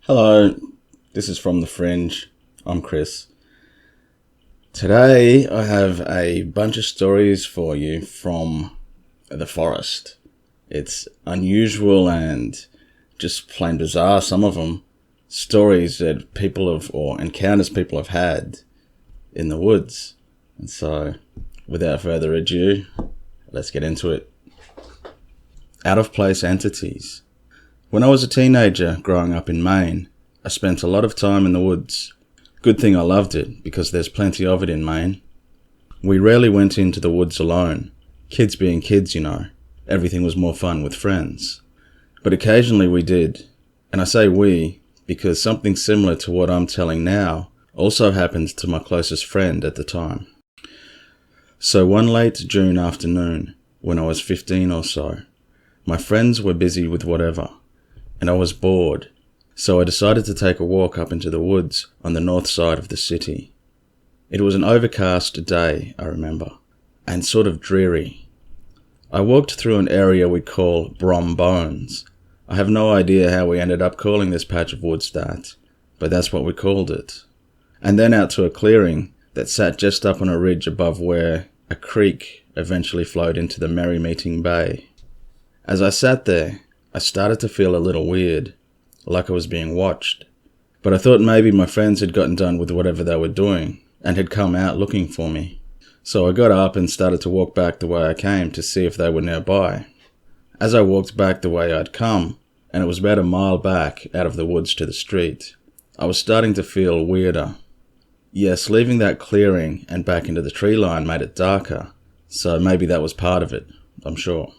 Hello, this is From the Fringe. I'm Chris. Today I have a bunch of stories for you from the forest. It's unusual and just plain bizarre, some of them. Stories that people have, or encounters people have had in the woods. And so, without further ado, let's get into it. Out-of-place entities. When I was a teenager growing up in Maine, I spent a lot of time in the woods. Good thing I loved it, because there's plenty of it in Maine. We rarely went into the woods alone. Kids being kids, you know. Everything was more fun with friends. But occasionally we did. And I say we, because something similar to what I'm telling now also happened to my closest friend at the time. So one late June afternoon, when I was 15 or so, my friends were busy with whatever, and I was bored, so I decided to take a walk up into the woods on the north side of the city. It was an overcast day, I remember, and sort of dreary. I walked through an area we call Brom Bones. I have no idea how we ended up calling this patch of woods that, but that's what we called it. And then out to a clearing that sat just up on a ridge above where a creek eventually flowed into the Merrymeeting Bay. As I sat there, I started to feel a little weird, like I was being watched. But I thought maybe my friends had gotten done with whatever they were doing and had come out looking for me. So I got up and started to walk back the way I came to see if they were nearby. As I walked back the way I'd come, and it was about a mile back out of the woods to the street, I was starting to feel weirder. Yes, leaving that clearing and back into the tree line made it darker, so maybe that was part of it, I'm sure.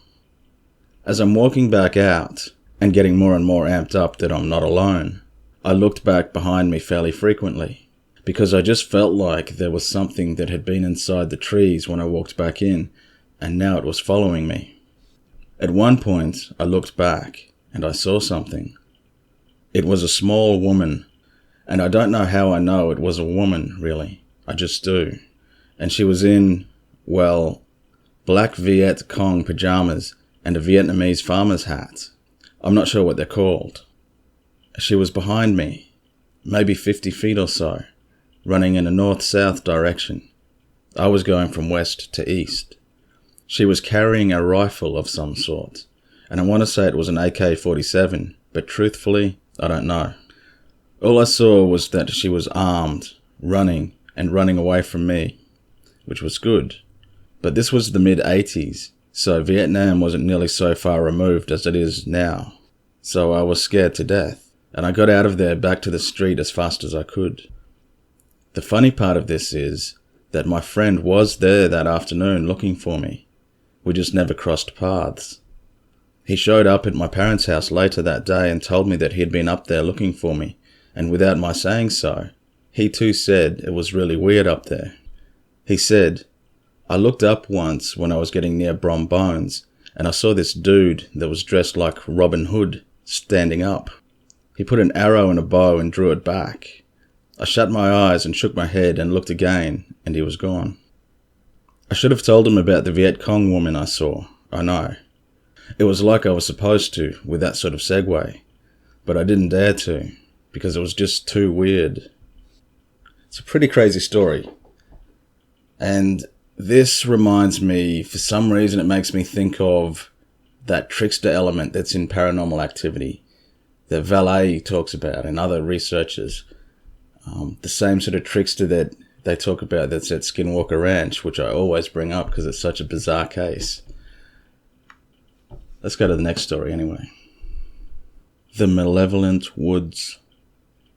As I'm walking back out, and getting more and more amped up that I'm not alone, I looked back behind me fairly frequently, because I just felt like there was something that had been inside the trees when I walked back in, and now it was following me. At one point, I looked back, and I saw something. It was a small woman, and I don't know how I know it was a woman, really. I just do. And she was in, well, black Viet Cong pajamas and a Vietnamese farmer's hat. I'm not sure what they're called. She was behind me, maybe 50 feet or so, running in a north-south direction. I was going from west to east. She was carrying a rifle of some sort, and I want to say it was an AK-47, but truthfully, I don't know. All I saw was that she was armed, running away from me, which was good. But this was the mid-80s, so Vietnam wasn't nearly so far removed as it is now. So I was scared to death, and I got out of there back to the street as fast as I could. The funny part of this is that my friend was there that afternoon looking for me. We just never crossed paths. He showed up at my parents' house later that day and told me that he had been up there looking for me, and without my saying so, he too said it was really weird up there. He said, I looked up once when I was getting near Brom Bones, and I saw this dude that was dressed like Robin Hood standing up. He put an arrow in a bow and drew it back. I shut my eyes and shook my head and looked again, and he was gone. I should have told him about the Viet Cong woman I saw, I know. It was like I was supposed to, with that sort of segue, but I didn't dare to, because it was just too weird. It's a pretty crazy story. And this reminds me, for some reason it makes me think of that trickster element that's in Paranormal Activity that Valet talks about and other researchers. The same sort of trickster that they talk about that's at Skinwalker Ranch, which I always bring up because it's such a bizarre case. Let's go to the next story anyway. The Malevolent Woods.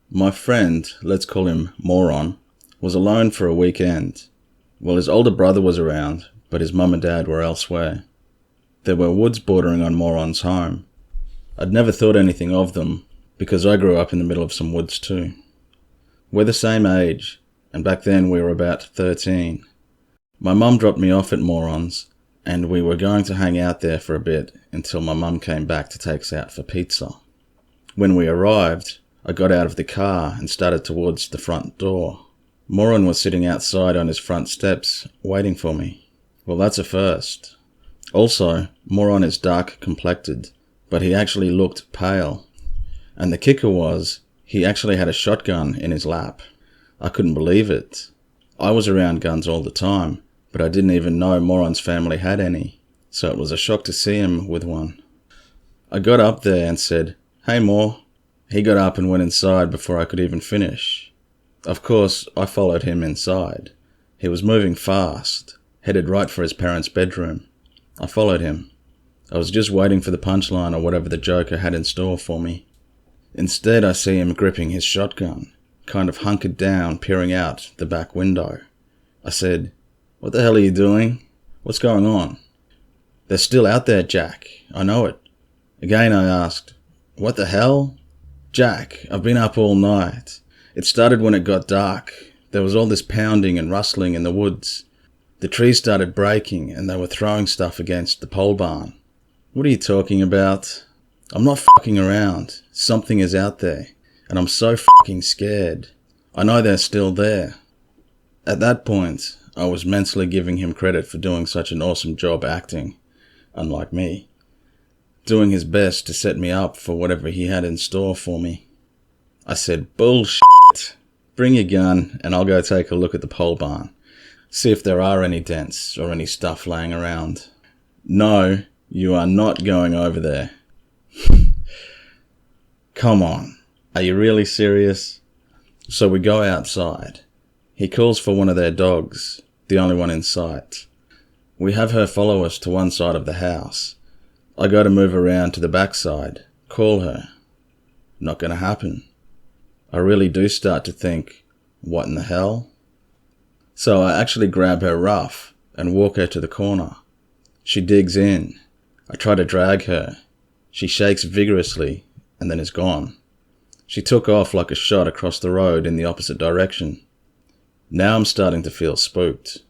My friend, let's call him Moron, was alone for a weekend. Well, his older brother was around, but his mum and dad were elsewhere. There were woods bordering on Moron's home. I'd never thought anything of them, because I grew up in the middle of some woods too. We're the same age, and back then we were about 13. My mum dropped me off at Moron's, and we were going to hang out there for a bit until my mum came back to take us out for pizza. When we arrived, I got out of the car and started towards the front door. Moron was sitting outside on his front steps, waiting for me. Well, that's a first. Also, Moron is dark-complected, but he actually looked pale. And the kicker was, He actually had a shotgun in his lap. I couldn't believe it. I was around guns all the time, but I didn't even know Moron's family had any, so it was a shock to see him with one. I got up there and said, "Hey, Mor." He got up and went inside before I could even finish. Of course, I followed him inside. He was moving fast, headed right for his parents' bedroom. I followed him. I was just waiting for the punchline or whatever the Joker had in store for me. Instead, I see him gripping his shotgun, kind of hunkered down, peering out the back window. I said, "What the hell are you doing? What's going on?" "They're still out there, Jack. I know it." Again I asked, "What the hell?" "Jack, I've been up all night. It started when it got dark. There was all this pounding and rustling in the woods. The trees started breaking and they were throwing stuff against the pole barn." "What are you talking about?" "I'm not fucking around. Something is out there, and I'm so fucking scared. I know they're still there." At that point, I was mentally giving him credit for doing such an awesome job acting, unlike me, doing his best to set me up for whatever he had in store for me. I said, "Bullshit. Bring your gun and I'll go take a look at the pole barn. See if there are any dents or any stuff laying around." "No, you are not going over there." "Come on, are you really serious?" So we go outside. He calls for one of their dogs, the only one in sight. We have her follow us to one side of the house. I go to move around to the backside, call her. Not gonna happen. I really do start to think, what in the hell? So I actually grab her rough and walk her to the corner. She digs in. I try to drag her. She shakes vigorously and then is gone. She took off like a shot across the road in the opposite direction. Now I'm starting to feel spooked.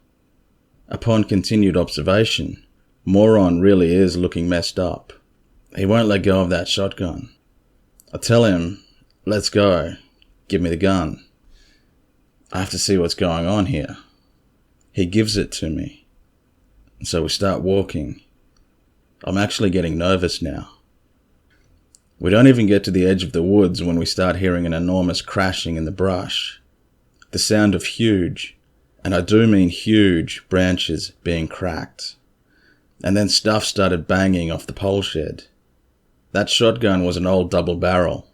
Upon continued observation, Moron really is looking messed up. He won't let go of that shotgun. I tell him, "Let's go. Give me the gun. I have to see what's going on here." He gives it to me. So we start walking. I'm actually getting nervous now. We don't even get to the edge of the woods when we start hearing an enormous crashing in the brush. The sound of huge, and I do mean huge, branches being cracked. And then stuff started banging off the pole shed. That shotgun was an old double barrel.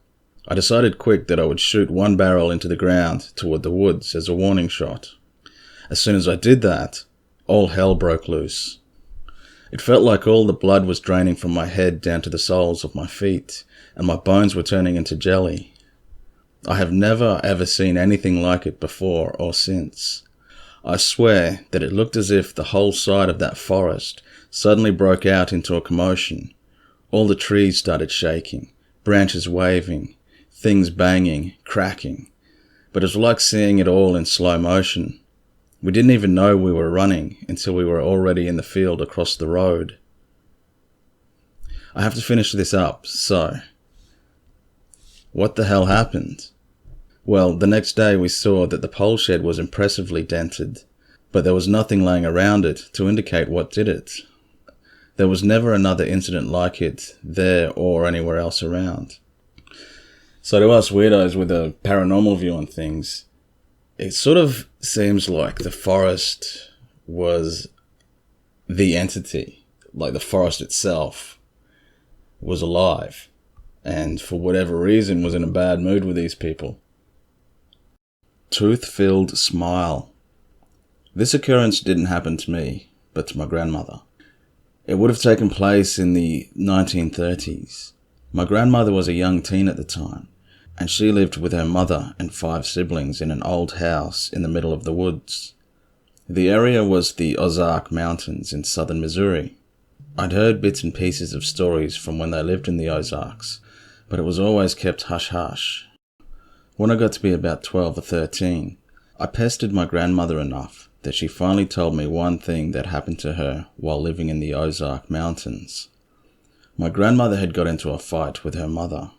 I decided quick that I would shoot one barrel into the ground toward the woods as a warning shot. As soon as I did that, all hell broke loose. It felt like all the blood was draining from my head down to the soles of my feet, and my bones were turning into jelly. I have never ever seen anything like it before or since. I swear that it looked as if the whole side of that forest suddenly broke out into a commotion. All the trees started shaking, branches waving, things banging, cracking. But it was like seeing it all in slow motion. We didn't even know we were running until we were already in the field across the road. I have to finish this up, so... what the hell happened? Well, the next day we saw that the pole shed was impressively dented, but there was nothing laying around it to indicate what did it. There was never another incident like it there or anywhere else around. So to us weirdos with a paranormal view on things, it sort of seems like the forest was the entity, like the forest itself was alive, and for whatever reason was in a bad mood with these people. Tooth-filled smile. This occurrence didn't happen to me, but to my grandmother. It would have taken place in the 1930s. My grandmother was a young teen at the time, and she lived with her mother and 5 siblings in an old house in the middle of the woods. The area was the Ozark Mountains in southern Missouri. I'd heard bits and pieces of stories from when they lived in the Ozarks, but it was always kept hush-hush. When I got to be about 12 or 13, I pestered my grandmother enough that she finally told me one thing that happened to her while living in the Ozark Mountains. My grandmother had got into a fight with her mother.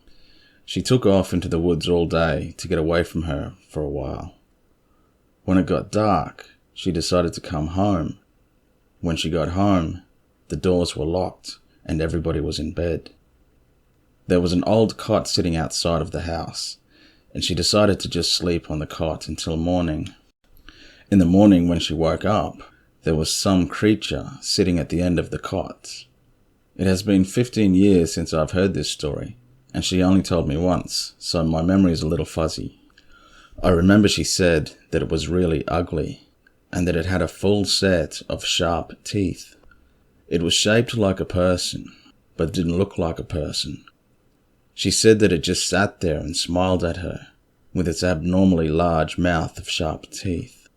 She took off into the woods all day to get away from her for a while. When it got dark, she decided to come home. When she got home, the doors were locked and everybody was in bed. There was an old cot sitting outside of the house. and she decided to just sleep on the cot until morning. In the morning, when she woke up, there was some creature sitting at the end of the cot. It has been 15 years since I've heard this story, and she only told me once, so my memory is a little fuzzy. I remember she said that it was really ugly, and that it had a full set of sharp teeth. It was shaped like a person, but didn't look like a person. She said that it just sat there and smiled at her, with its abnormally large mouth of sharp teeth.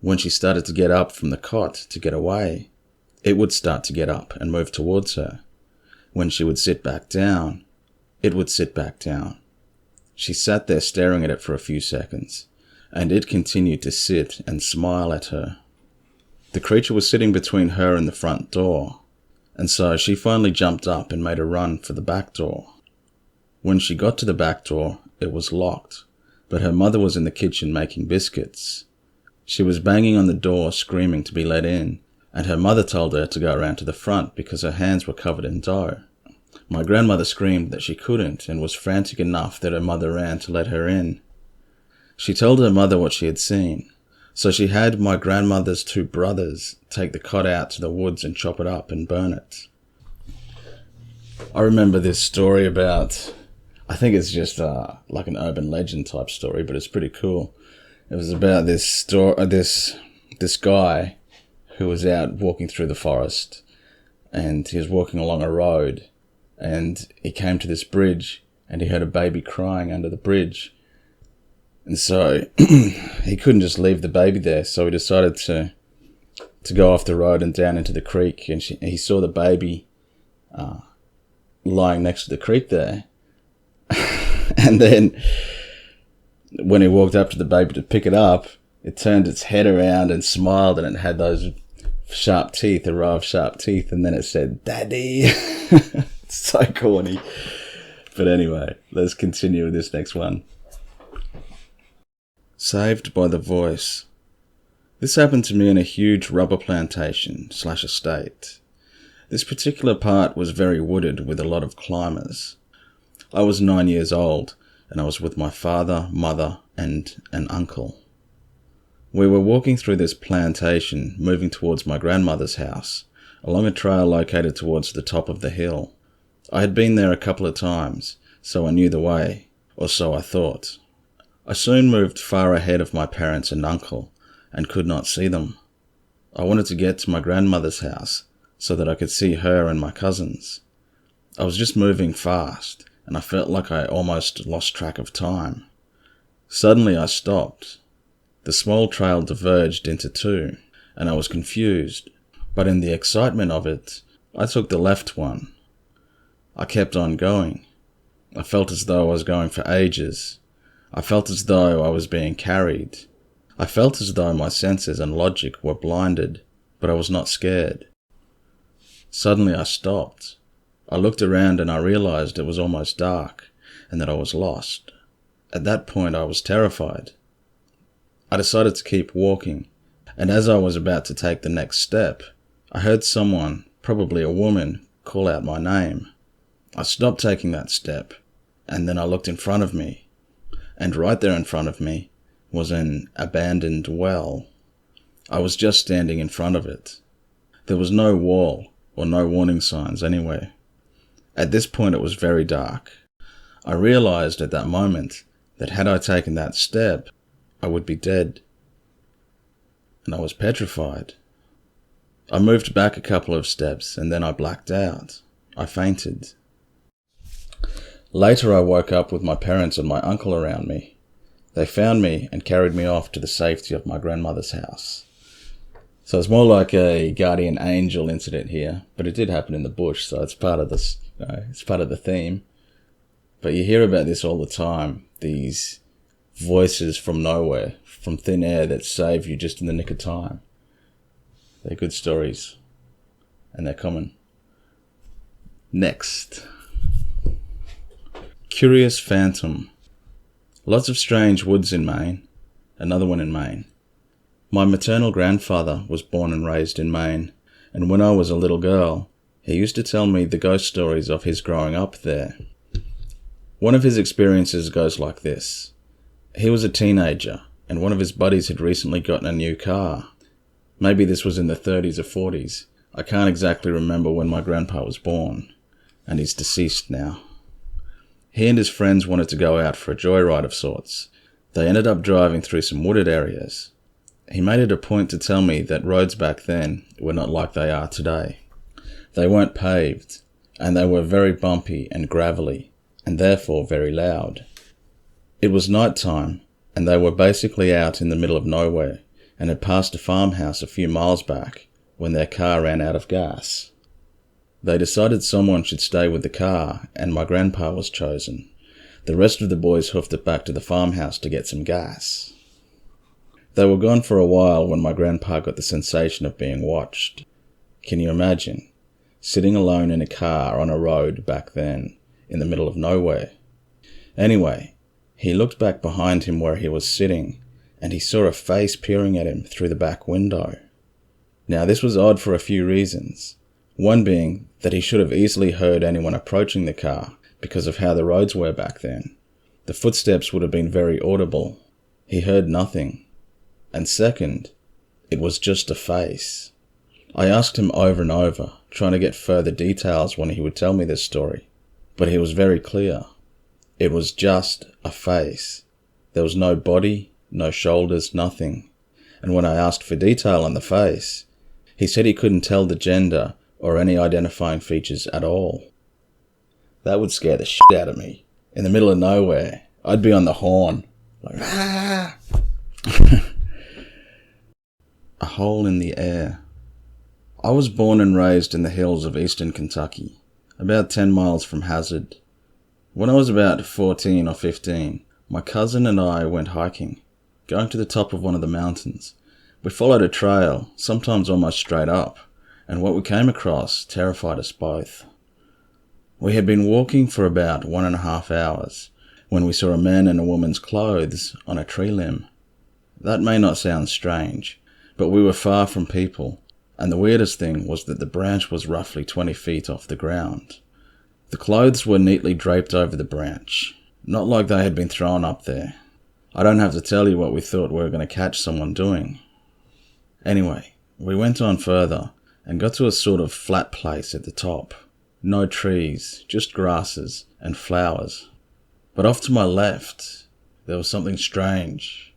When she started to get up from the cot to get away, it would start to get up and move towards her. When she would sit back down, it would sit back down. She sat there staring at it for a few seconds, and it continued to sit and smile at her. The creature was sitting between her and the front door, and so she finally jumped up and made a run for the back door. When she got to the back door, it was locked, but her mother was in the kitchen making biscuits. She was banging on the door, screaming to be let in, and her mother told her to go around to the front because her hands were covered in dough. My grandmother screamed that she couldn't and was frantic enough that her mother ran to let her in. She told her mother what she had seen, so she had my grandmother's 2 brothers take the cot out to the woods and chop it up and burn it. I remember this story about, I think it's just like an urban legend type story, but it's pretty cool. It was about this guy who was out walking through the forest, and he was walking along a road, and he came to this bridge, and he heard a baby crying under the bridge. And so he couldn't just leave the baby there, so he decided to go off the road and down into the creek, and he saw the baby lying next to the creek there. And then when he walked up to the baby to pick it up, it turned its head around and smiled, and it had those sharp teeth, a row of sharp teeth, and then it said, "Daddy." It's so corny. But anyway, let's continue with this next one. Saved by the voice. This happened to me in a huge rubber plantation / estate. This particular part was very wooded with a lot of climbers. I was 9 years old, and I was with my father, mother, and an uncle. We were walking through this plantation, moving towards my grandmother's house, along a trail located towards the top of the hill. I had been there a couple of times, so I knew the way, or so I thought. I soon moved far ahead of my parents and uncle, and could not see them. I wanted to get to my grandmother's house, so that I could see her and my cousins. I was just moving fast, and I felt like I almost lost track of time. Suddenly I stopped. The small trail diverged into 2, and I was confused, but in the excitement of it, I took the left one. I kept on going. I felt as though I was going for ages. I felt as though I was being carried. I felt as though my senses and logic were blinded, but I was not scared. Suddenly I stopped. I looked around and I realized it was almost dark, and that I was lost. At that point I was terrified. I decided to keep walking, and as I was about to take the next step, I heard someone, probably a woman, call out my name. I stopped taking that step, and then I looked in front of me, and right there in front of me was an abandoned well. I was just standing in front of it. There was no wall or no warning signs anywhere. At this point it was very dark. I realized at that moment that had I taken that step, I would be dead. And I was petrified. I moved back a couple of steps, and then I blacked out. I fainted. Later I woke up with my parents and my uncle around me. They found me and carried me off to the safety of my grandmother's house. So it's more like a guardian angel incident here, but it did happen in the bush, so it's part of this. It's part of the theme. But you hear about this all the time, these voices from nowhere, from thin air that save you just in the nick of time. They're good stories, and they're common. Next. Curious Phantom. Lots of strange woods in Maine. Another one in Maine. My maternal grandfather was born and raised in Maine, and when I was a little girl, he used to tell me the ghost stories of his growing up there. One of his experiences goes like this. He was a teenager, and one of his buddies had recently gotten a new car. Maybe this was in the 30s or 40s. I can't exactly remember when my grandpa was born, and he's deceased now. He and his friends wanted to go out for a joyride of sorts. They ended up driving through some wooded areas. He made it a point to tell me that roads back then were not like they are today. They weren't paved, and they were very bumpy and gravelly, and therefore very loud. It was night time, and they were basically out in the middle of nowhere, and had passed a farmhouse a few miles back when their car ran out of gas. They decided someone should stay with the car, and my grandpa was chosen. The rest of the boys hoofed it back to the farmhouse to get some gas. They were gone for a while when my grandpa got the sensation of being watched. Can you imagine? Sitting alone in a car on a road back then, in the middle of nowhere. Anyway, he looked back behind him where he was sitting, and he saw a face peering at him through the back window. Now this was odd for a few reasons. One being that he should have easily heard anyone approaching the car because of how the roads were back then. The footsteps would have been very audible. He heard nothing. And second, it was just a face. I asked him over and over, trying to get further details when he would tell me this story, but he was very clear. It was just a face. There was no body, no shoulders, nothing. And when I asked for detail on the face, he said he couldn't tell the gender or any identifying features at all. That would scare the shit out of me. In the middle of nowhere, I'd be on the horn. Like, ah! A hole in the air. I was born and raised in the hills of eastern Kentucky, about 10 miles from Hazard. When I was about 14 or 15, my cousin and I went hiking, going to the top of one of the mountains. We followed a trail, sometimes almost straight up, and what we came across terrified us both. We had been walking for about 1.5 hours when we saw a man in a woman's clothes on a tree limb. That may not sound strange, but we were far from people, and the weirdest thing was that the branch was roughly 20 feet off the ground. The clothes were neatly draped over the branch, not like they had been thrown up there. I don't have to tell you what we thought we were going to catch someone doing. Anyway, we went on further and got to a sort of flat place at the top. No trees, just grasses and flowers. But off to my left, there was something strange.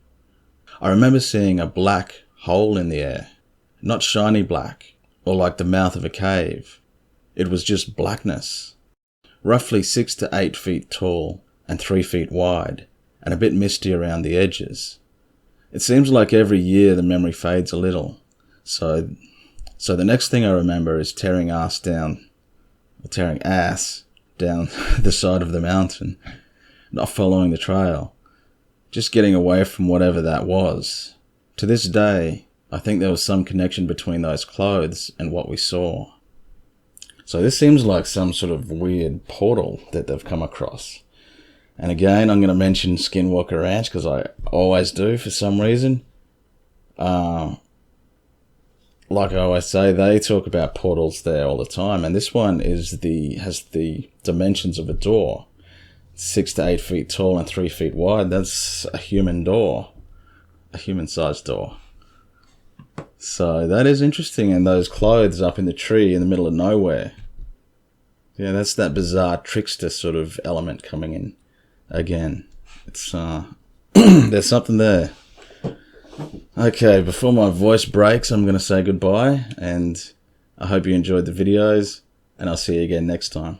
I remember seeing a black hole in the air, not shiny black or like the mouth of a cave. It was just blackness, roughly 6 to 8 feet tall and 3 feet wide, and a bit misty around the edges. It seems like every year the memory fades a little, so the next thing I remember is tearing ass down the side of the mountain, not following the trail, just getting away from whatever that was. To this day, I think there was some connection between those clothes and what we saw. So this seems like some sort of weird portal that they've come across. And again, I'm going to mention Skinwalker Ranch because I always do for some reason. Like I always say, they talk about portals there all the time, and this one has the dimensions of a door. 6 to 8 feet tall and 3 feet wide. That's a human door. A human-sized door. So that is interesting, and those clothes up in the tree in the middle of nowhere. Yeah, that's that bizarre trickster sort of element coming in again. It's there's something there. Okay, before my voice breaks, I'm going to say goodbye, and I hope you enjoyed the videos, and I'll see you again next time.